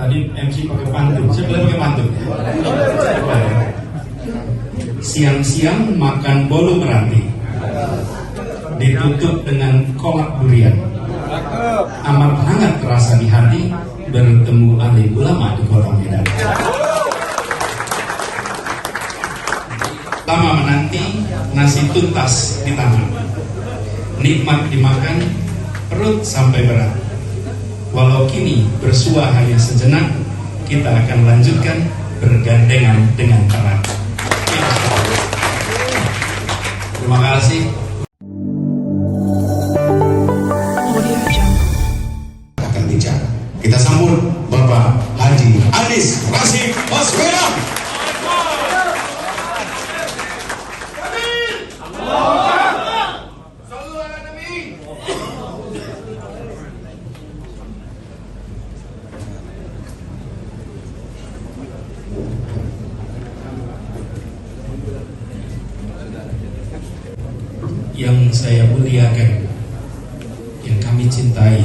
Tadi MC pakai pantun, saya boleh pakai pantun? Siang-siang makan bolu meranti, ditutup dengan kolak durian. Amat hangat terasa di hati bertemu alim ulama di kota Medan. Lama menanti nasi tuntas di tangan, nikmat dimakan perut sampai berat. Walau kini bersua hanya sejenak, kita akan lanjutkan bergandengan dengan erat. Terima kasih. Akan bicara. Kita sambut Bapak Haji Anies Rashid Baswedan. Yang saya muliakan, yang kami cintai,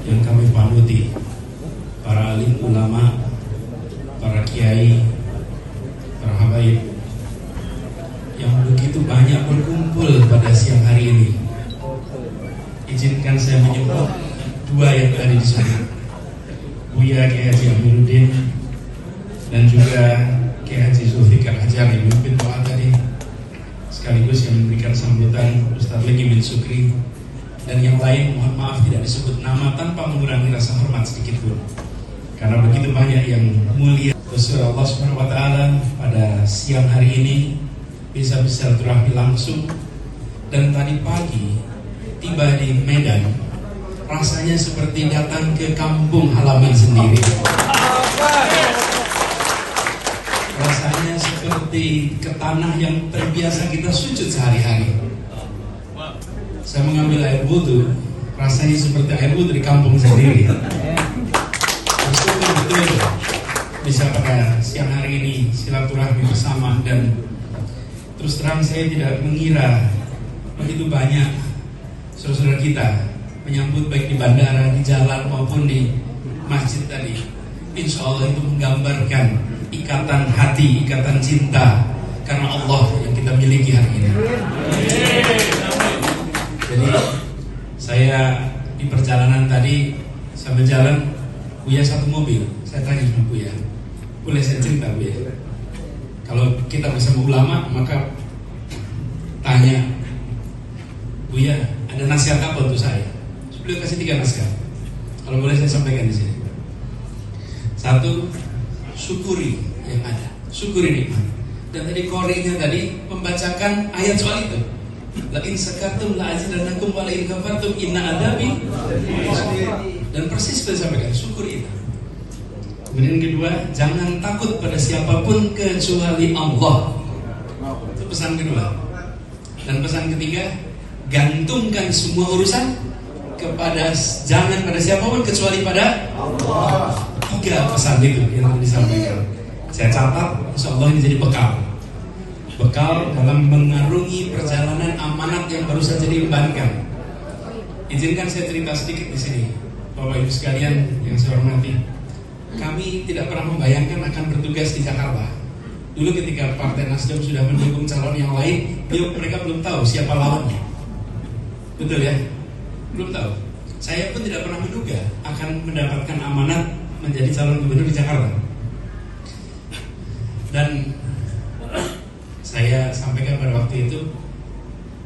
yang kami panuti, para alim ulama, para kiai, para habaib yang begitu banyak berkumpul pada siang hari ini. Izinkan saya menyebut dua yang ada di sini, Buya Kiai Haji Amiruddin dan juga Kiai Haji Zulfikar Hajar yang memimpin doa tadi, sekaligus yang memberikan sambutan Ustaz Legi bin Sukri, dan yang lain mohon maaf tidak disebut nama tanpa mengurangi rasa hormat sedikit pun, karena begitu banyak yang mulia. Bersyukur Allah Subhanahu wa taala pada siang hari ini bisa bersilaturahmi langsung, dan tadi pagi tiba di Medan rasanya seperti datang ke kampung halaman sendiri. Rasanya seperti ke tanah yang terbiasa kita sujud sehari-hari. Saya mengambil air wudhu, rasanya seperti air wudhu di kampung sendiri. Betul bisa pada siang hari ini silaturahmi bersama, dan terus terang saya tidak mengira begitu banyak saudara kita menyambut baik di bandara, di jalan maupun di masjid tadi. Insya Allah itu menggambarkan ikatan hati, ikatan cinta karena Allah yang kita miliki hari ini. Jadi saya di perjalanan tadi sambil jalan, Buya satu mobil. Saya tanya sama Buya, boleh saya cerita Buya? Kalau kita bersama ulama maka tanya, Buya ada nasihat apa untuk saya? Beliau kasih 3 nasihat. Kalau boleh saya sampaikan di sini. 1, syukuri yang ada, syukuri nikmat. Dan tadi korinya tadi membacakan ayat soal itu. La in sakartum la azidannakum wa la in kafartum inna adabi. Dan persis seperti sampaikan, syukuri itu. Kemudian kedua, jangan takut pada siapapun kecuali Allah. Itu pesan kedua. Dan pesan ketiga, gantungkan semua urusan kepada, jangan pada siapapun kecuali pada Allah. 3 pesan itu yang disampaikan. Saya catat, insya Allah ini jadi bekal dalam mengarungi perjalanan amanat yang baru saja diembankan. Izinkan saya cerita sedikit di sini, Bapak Ibu sekalian yang saya hormati. Kami tidak pernah membayangkan akan bertugas di Jakarta. Dulu ketika Partai Nasdem sudah mendukung calon yang lain, mereka belum tahu siapa lawannya. Betul ya? Belum tahu. Saya pun tidak pernah menduga akan mendapatkan amanat menjadi calon gubernur di Jakarta. Dan saya sampaikan pada waktu itu,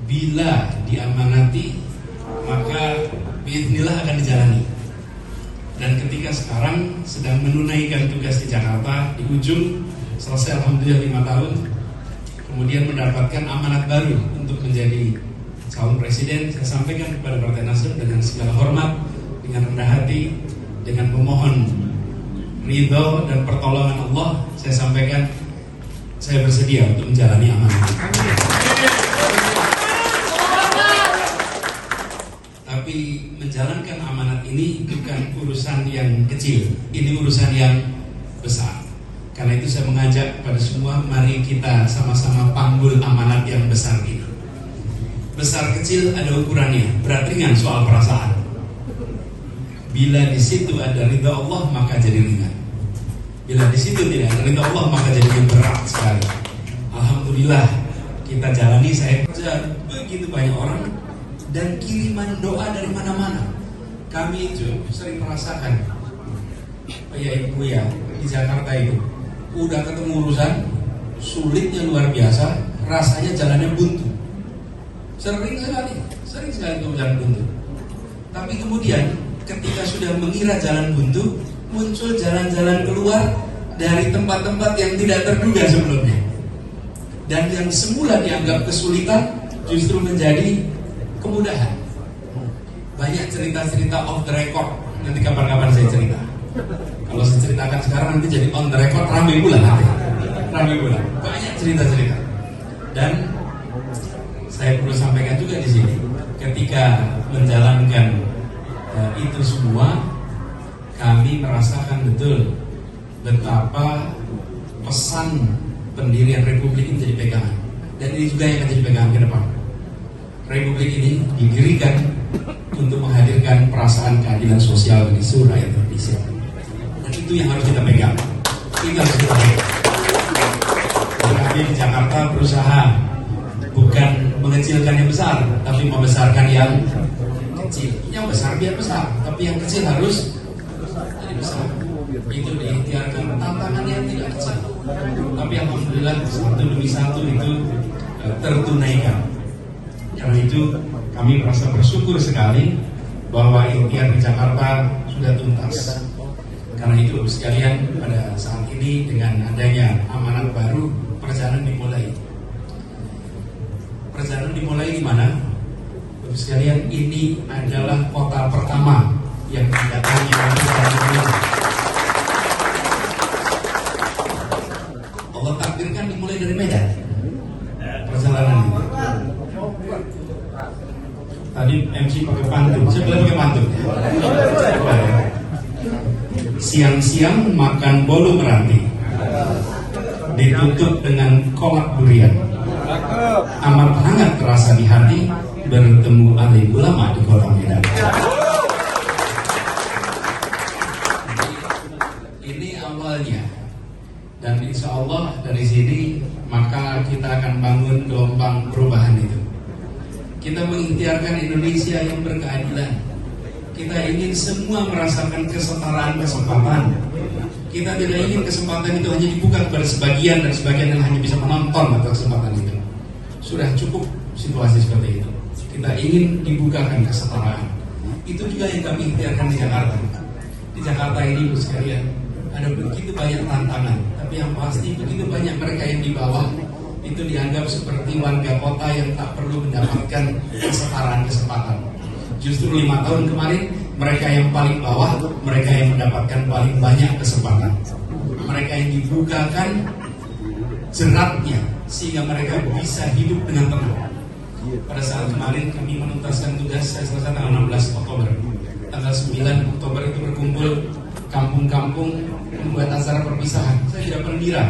bila diamanati maka biiznillah akan dijalani. Dan ketika sekarang sedang menunaikan tugas di Jakarta, di ujung selesai alhamdulillah 5 tahun, kemudian mendapatkan amanat baru untuk menjadi calon presiden, saya sampaikan kepada Partai Nasdem dengan segala hormat, dengan rendah hati, dengan memohon ridho dan pertolongan Allah, saya sampaikan saya bersedia untuk menjalani amanat. Tapi menjalankan amanat ini bukan urusan yang kecil, ini urusan yang besar. Karena itu saya mengajak kepada semua, mari kita sama-sama panggul amanat yang besar ini. Besar kecil ada ukurannya, berat ringan soal perasaan. Bila di situ ada ridha Allah maka jadi ringan. Bila di situ tidak ada ridha Allah maka jadi berat sekali. Alhamdulillah kita jalani, saya kerja begitu banyak orang dan kiriman doa dari mana-mana. Kami itu sering merasakan, ya ibu ya, di Jakarta itu udah ketemu urusan sulitnya luar biasa, rasanya jalannya buntu. Sering sekali itu jalan buntu. Tapi kemudian ketika sudah mengira jalan buntu, muncul jalan-jalan keluar dari tempat-tempat yang tidak terduga sebelumnya. Dan yang semula dianggap kesulitan justru menjadi kemudahan. Banyak cerita-cerita off the record, nanti kapan-kapan saya cerita. Kalau saya ceritakan sekarang nanti jadi on the record, ramai pula nanti. Ramai pula. Banyak cerita-cerita. Dan saya perlu sampaikan juga di sini, ketika menjalankan itu semua, kami merasakan betul betapa pesan pendirian Republik ini jadi pegangan. Dan ini juga yang akan jadi pegangan ke depan. Republik ini didirikan untuk menghadirkan perasaan keadilan sosial bagi seluruh rakyat Indonesia. Dan itu yang harus kita pegang. Itu harus kita pegang. Dan kami di Jakarta berusaha bukan mengecilkan yang besar, tapi membesarkan yang kecil. Yang besar biar besar, tapi yang kecil harus jadi besar. Itu diikhtiarkan tantangan yang tidak kecil. Tapi alhamdulillah satu demi satu itu tertunaikan. Karena itu kami merasa bersyukur sekali bahwa ikhtiar di Jakarta sudah tuntas. Karena itu sekalian pada saat ini dengan adanya amanat baru, perjalanan dimulai. Perjalanan dimulai di mana? Bapak sekalian, ini adalah kota pertama yang didatangi oleh Indonesia. Allah takdirkan dimulai dari Medan. Perjalanan ini. Tadi MC pakai pantun, saya boleh pakai pantun. Siang-siang makan bolu meranti, ditutup dengan kolak durian. Amat hangat terasa di hati bertemu alim ulama di kota Medan. Ini awalnya, dan insya Allah dari sini maka kita akan bangun gelombang perubahan itu. Kita mengikhtiarkan Indonesia yang berkeadilan. Kita ingin semua merasakan kesetaraan kesempatan. Kita tidak ingin kesempatan itu hanya dibuka kepada sebagian dan sebagian yang hanya bisa menonton atas kesempatan itu. Sudah cukup situasi seperti itu. Kita ingin dibukakan kesetaraan. Itu juga yang kami ikhtiarkan di Jakarta. Di Jakarta ini, Bu sekalian, ada begitu banyak tantangan, tapi yang pasti begitu banyak mereka yang di bawah itu dianggap seperti warga kota yang tak perlu mendapatkan kesetaraan kesempatan. Justru 5 tahun kemarin mereka yang paling bawah, mereka yang mendapatkan paling banyak kesempatan. Mereka yang dibukakan jeratnya sehingga mereka bisa hidup dengan tenang. Pada saat kemarin kami menuntaskan tugas, saya selesai tanggal 16 Oktober. Tanggal 9 Oktober itu berkumpul kampung-kampung membuat acara perpisahan. Saya tidak pernah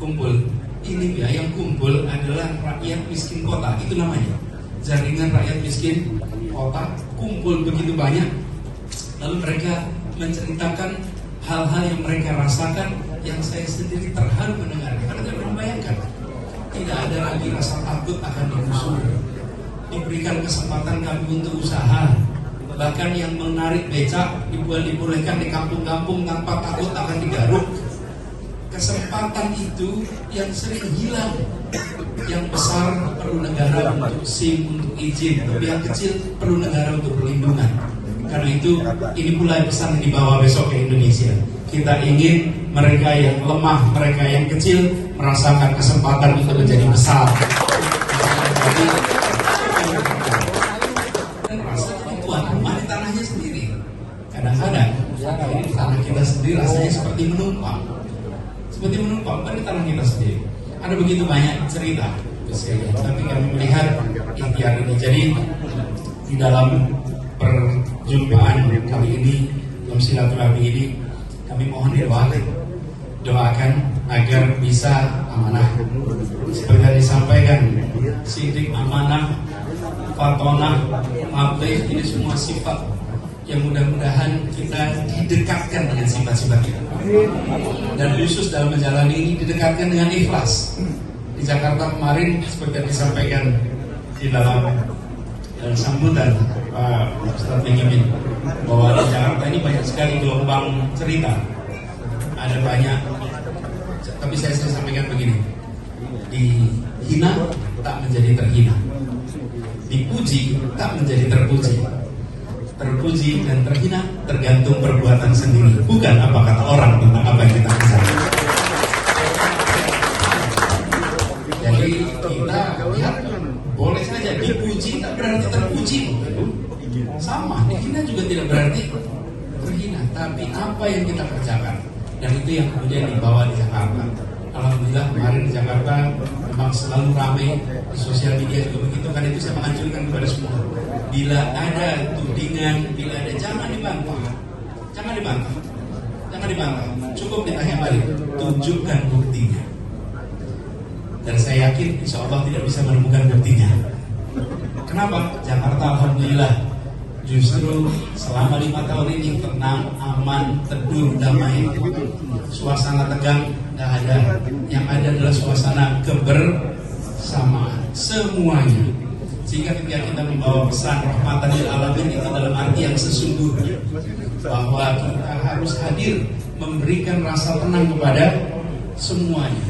kumpul. Ini ya, yang kumpul adalah rakyat miskin kota, itu namanya jaringan rakyat miskin kota. Kumpul begitu banyak, lalu mereka menceritakan hal-hal yang mereka rasakan, yang saya sendiri terharu mendengar. Karena tidak pernah bayangkan, tidak ada lagi rasa takut akan digusur, diberikan kesempatan kami untuk usaha. Bahkan yang menarik becak dibolehkan di kampung-kampung tanpa takut akan digaruk. Kesempatan itu yang sering hilang. Yang besar perlu negara untuk SIM, untuk izin, tapi yang kecil perlu negara untuk perlindungan. Karena itu ini pula pesan yang dibawa besok ke Indonesia. Kita ingin mereka yang lemah, mereka yang kecil merasakan kesempatan untuk menjadi besar. Dan rasa tuan rumah di tanahnya sendiri. Kadang-kadang ini di tanah kita sendiri rasanya seperti menumpang. Seperti menumpang di tanah kita sendiri. Ada begitu banyak cerita, tapi kami melihat ikhtiar ini. Jadi di dalam perjumpaan kali ini, dalam silaturahmi ini, kami mohon doakan agar bisa amanah. Seperti yang disampaikan, sidik, amanah, fatonah, tabligh, ini semua sifat yang mudah-mudahan kita didekatkan dengan sifat-sifat itu. Dan khusus dalam menjalani ini didekatkan dengan ikhlas. Di Jakarta kemarin seperti yang disampaikan di dalam sambutan Pak Ustadz Benyamin, bahwa di Jakarta ini banyak sekali gelombang cerita. Ada banyak, tapi saya sampaikan begini: dihina tak menjadi terhina, dipuji tak menjadi terpuji. Terpuji dan terhina tergantung perbuatan sendiri, bukan apa kata orang tentang apa yang kita kerjakan. Jadi kita lihat, boleh saja dipuji tak berarti terpuji. Sama, dihina juga tidak berarti terhina. Tapi apa yang kita kerjakan, dan itu yang kemudian dibawa di Jakarta. Alhamdulillah kemarin di Jakarta memang selalu ramai di sosial media juga begitu. Kan itu saya menganjurkan kepada semua, bila ada tudingan, bila ada, jangan dibantah, cukup ditanya balik, tunjukkan buktinya. Dan saya yakin insya Allah tidak bisa menemukan buktinya. Kenapa? Jakarta alhamdulillah justru selama 5 tahun ini tenang, aman, teduh, damai. Suasana tegang tidak ada. Yang ada adalah suasana kebersamaan semuanya. Sehingga ketika kita membawa pesan rahmatan lil alamin itu dalam arti yang sesungguhnya, bahwa kita harus hadir memberikan rasa tenang kepada semuanya.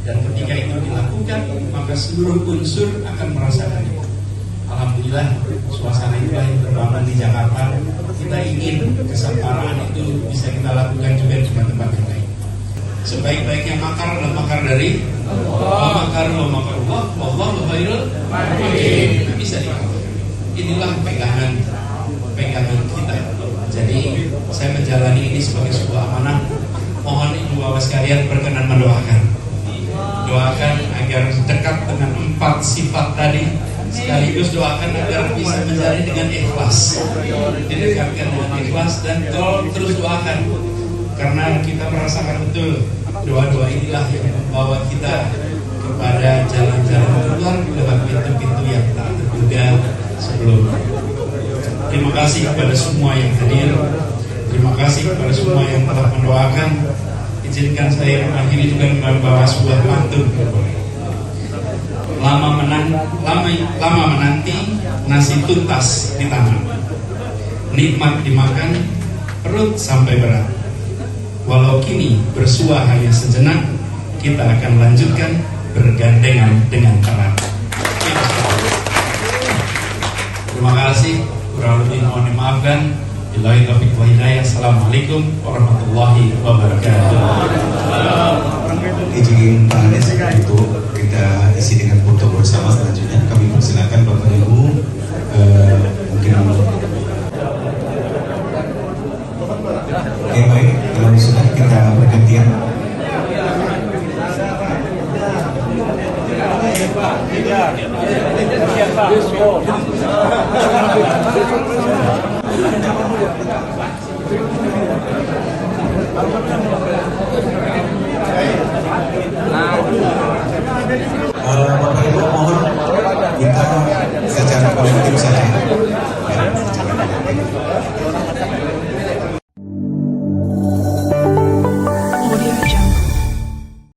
Dan ketika itu dilakukan, maka seluruh unsur akan merasakan itu. Alhamdulillah suasana itulah yang terbangun di Jakarta. Kita ingin kesetaraan itu bisa kita lakukan juga di tempat yang lain. Sebaik-baiknya makar adalah makar dari Allah, wallahu khairul makirin. Bisa dikatakan. Inilah pegangan kita. Jadi saya menjalani ini sebagai sebuah amanah. Mohon ibu bapak sekalian berkenan mendoakan. Doakan agar dekat dengan 4 sifat tadi. Sekaligus doakan agar bisa menjalani dengan ikhlas, didekatkan dengan ikhlas, dan terus doakan, karena kita merasakan betul doa-doa inilah yang membawa kita kepada jalan-jalan keluar lewat pintu-pintu yang tak terduga sebelumnya. Terima kasih kepada semua yang hadir, terima kasih kepada semua yang telah mendoakan. Izinkan saya mengakhiri juga membawa sebuah pantun. Lama menanti nasi tuntas di tangan, nikmat dimakan perut sampai berat. Walau kini bersua hanya sejenak, kita akan lanjutkan bergandengan dengan erat. Terima kasih, kurang lebih mohon dimaafkan. Billahi taufiq wal hidayah. Assalamualaikum warahmatullahi wabarakatuh. Izin Pak Anies untuk kita isi dengan foto bersama selanjutnya. Kami persilakan Bapak Ibu mungkin baik, kalau sudah kita bergantian. Pak.